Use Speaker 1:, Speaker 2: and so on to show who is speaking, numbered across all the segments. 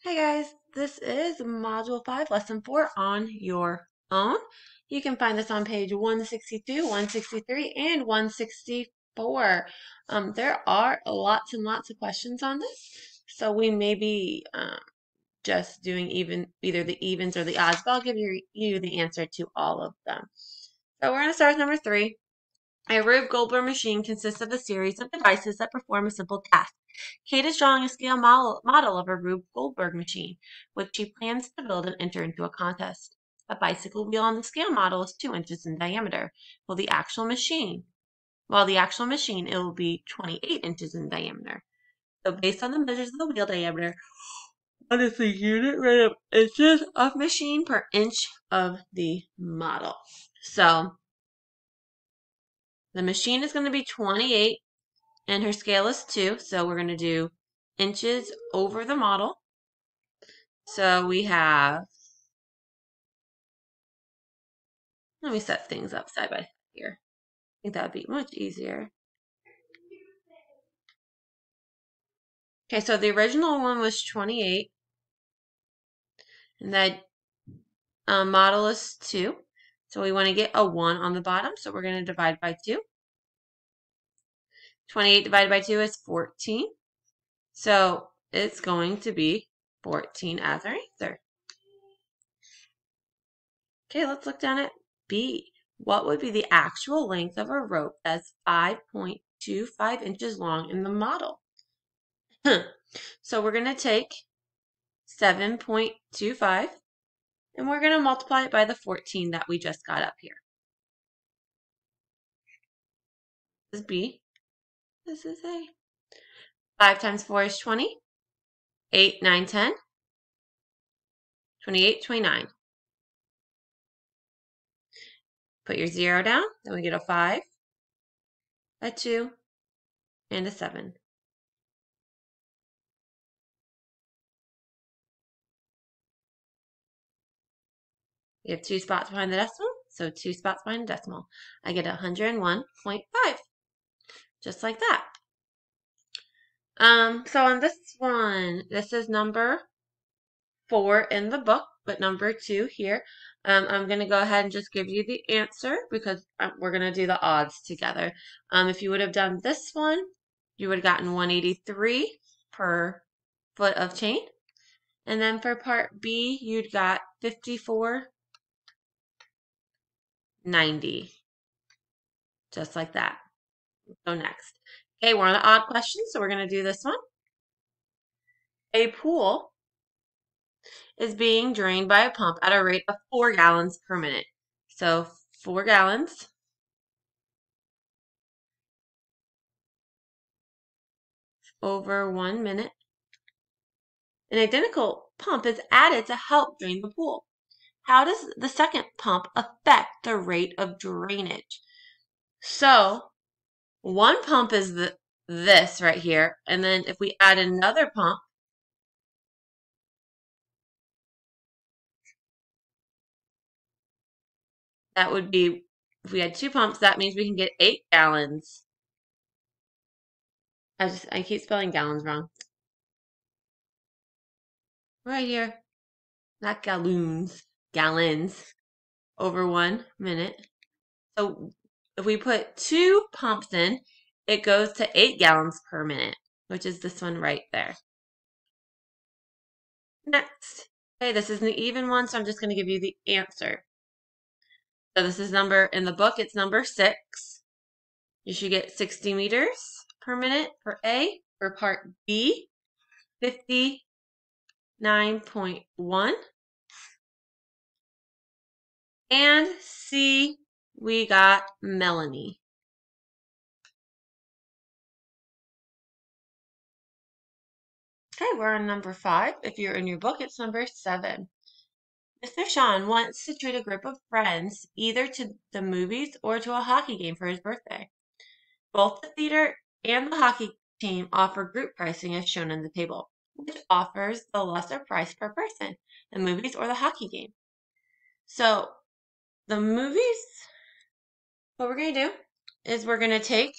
Speaker 1: Hi guys, this is Module 5, Lesson 4 on your own. You can find this on page 162, 163, and 164. There are lots and lots of questions on this, so we may be just doing either the evens or the odds, but I'll give you the answer to all of them. So we're going to start with number 3. A Rube Goldberg machine consists of a series of devices that perform a simple task. Kate is drawing a scale model of a Rube Goldberg machine, which she plans to build and enter into a contest. A bicycle wheel on the scale model is 2 inches in diameter, while the actual machine, it will be 28 inches in diameter. So based on the measures of the wheel diameter, what is the unit rate of inches of machine per inch of the model? So the machine is going to be 28 and her scale is 2. So we're going to do inches over the model. So we have, let me set things up side by side here. I think that would be much easier. Okay, so the original one was 28. And that model is 2. So we want to get a 1 on the bottom. So we're going to divide by 2. 28 divided by 2 is 14. So it's going to be 14 as our answer. Okay, let's look down at B. What would be the actual length of a rope that's 5.25 inches long in the model? So we're going to take 7.25 and we're going to multiply it by the 14 that we just got up here. This is B. This is A. 5 times 4 is 20. 8, 9, 10. 28, 29. Put your 0 down. Then we get a 5, a 2, and a 7. You have 2 spots behind the decimal, so 2 spots behind the decimal. I get 101.5, just like that. So on this one, this is number 4 in the book, but number 2 here. I'm going to go ahead and just give you the answer because we're going to do the odds together. If you would have done this one, you would have gotten 183 per foot of chain. And then for part B, you'd got 54.90. Just like that. So next. Okay, we're on the odd question, so we're going to do this one. A pool is being drained by a pump at a rate of 4 gallons per minute. So 4 gallons over 1 minute. An identical pump is added to help drain the pool. How does the second pump affect the rate of drainage? So one pump is this right here, and then if we add another pump, that would be, if we had 2 pumps, that means we can get 8 gallons. I keep spelling gallons wrong. Right here. Not gallons. Gallons over 1 minute. So if we put 2 pumps in, it goes to 8 gallons per minute, which is this one right there. Next. Okay, this is an even one, so I'm just going to give you the answer. So this is number, in the book, it's number 6. You should get 60 meters per minute for A. For part B, 59.1. And C, we got Melanie. Okay, we're on number 5. If you're in your book, it's number 7. Mr. Sean wants to treat a group of friends either to the movies or to a hockey game for his birthday. Both the theater and the hockey team offer group pricing as shown in the table. Which offers the lesser price per person, the movies or the hockey game? So the movies, what we're going to do is we're going to take,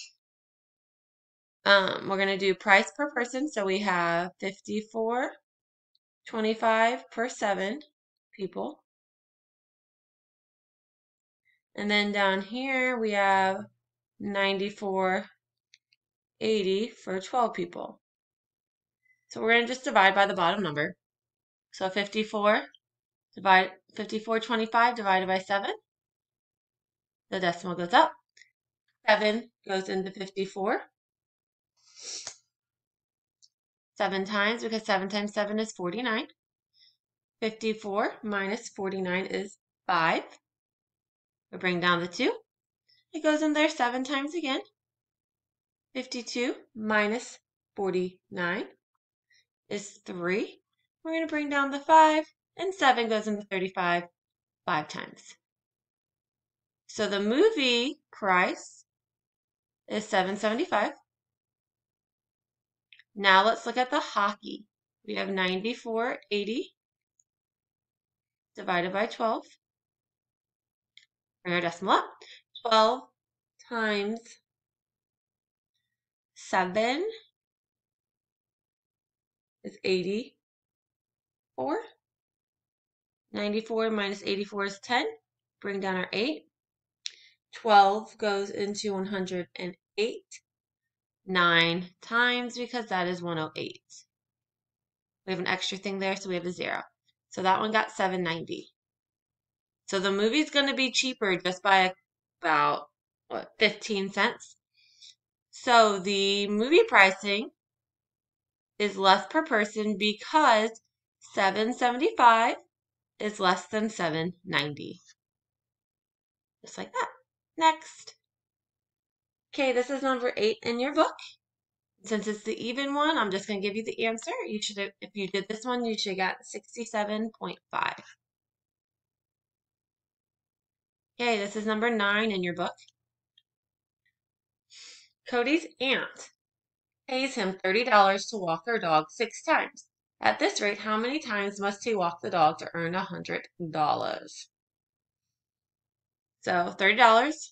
Speaker 1: we're going to do price per person. So we have 54, 25 per 7 people. And then down here we have 94.80 for 12 people. So we're going to just divide by the bottom number. So 54.25 divided by 7. The decimal goes up. 7 goes into 54. 7 times, because 7 times 7 is 49. 54 minus 49 is 5. We bring down the 2. It goes in there 7 times again. 52 minus 49 is 3. We're going to bring down the 5, and 7 goes into 35 5 times. So the movie price is $7.75. Now let's look at the hockey. We have 94.80 divided by 12. Bring our decimal up. 12 times 7 is 84. 94 minus 84 is 10. Bring down our 8. 12 goes into 108. 9 times, because that is 108. We have an extra thing there, so we have a 0. So that one got $7.90. So the movie's going to be cheaper just by about, 15 cents. So the movie pricing is less per person because $7.75 is less than $7.90. Just like that. Next. Okay, this is number 8 in your book. Since it's the even one, I'm just going to give you the answer. You should have, if you did this one, you should have got 67.5. Okay, this is number 9 in your book. Cody's aunt pays him $30 to walk her dog 6 times. At this rate, how many times must he walk the dog to earn $100? So $30.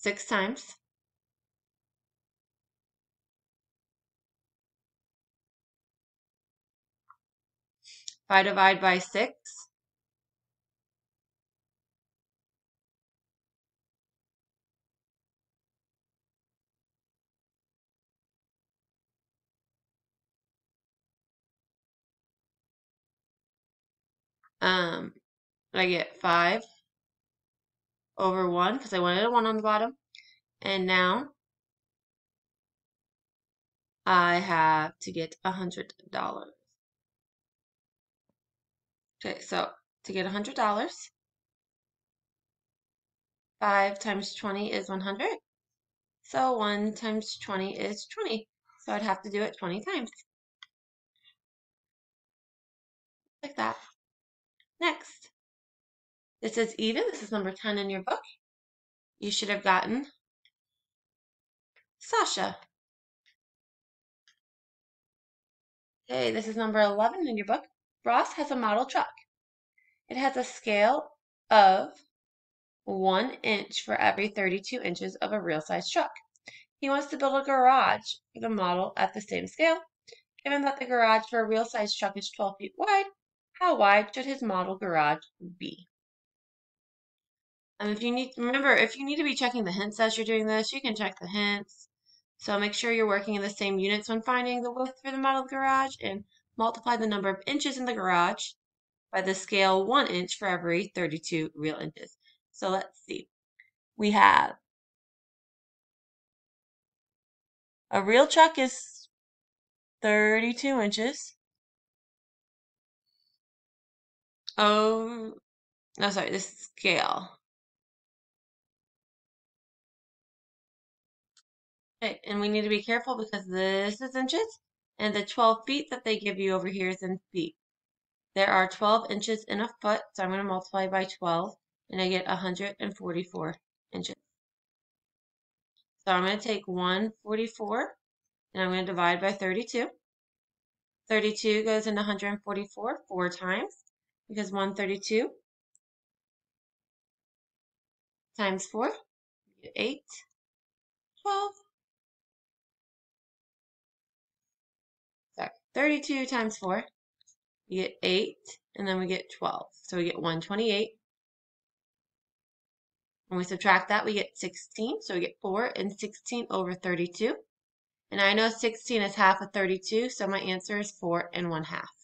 Speaker 1: Six times. If I divide by 6, I get 5 over 1 because I wanted a 1 on the bottom. And now I have to get $100. Okay, so to get $100, 5 times 20 is 100. So 1 times 20 is 20. So I'd have to do it 20 times. Like that. Next. This is even. This is number 10 in your book. You should have gotten Sasha. Okay, this is number 11 in your book. Ross has a model truck. It has a scale of 1 inch for every 32 inches of a real size truck. He wants to build a garage for the model at the same scale. Given that the garage for a real size truck is 12 feet wide, how wide should his model garage be? If you need to be checking the hints as you're doing this, you can check the hints. So make sure you're working in the same units when finding the width for the model garage, and multiply the number of inches in the garage by the scale 1 inch for every 32 real inches. So let's see. We have a real truck is 32 inches. Oh, no, sorry, this scale. Okay, and we need to be careful because this is inches, and the 12 feet that they give you over here is in feet. There are 12 inches in a foot, so I'm going to multiply by 12, and I get 144 inches. So I'm going to take 144, and I'm going to divide by 32. 32 goes into 144 4 times, because 132 times 4, 8, 12. 32 times 4, we get 8, and then we get 12. So we get 128. When we subtract that, we get 16. So we get 4 and 16 over 32. And I know 16 is half of 32, so my answer is 4 1/2.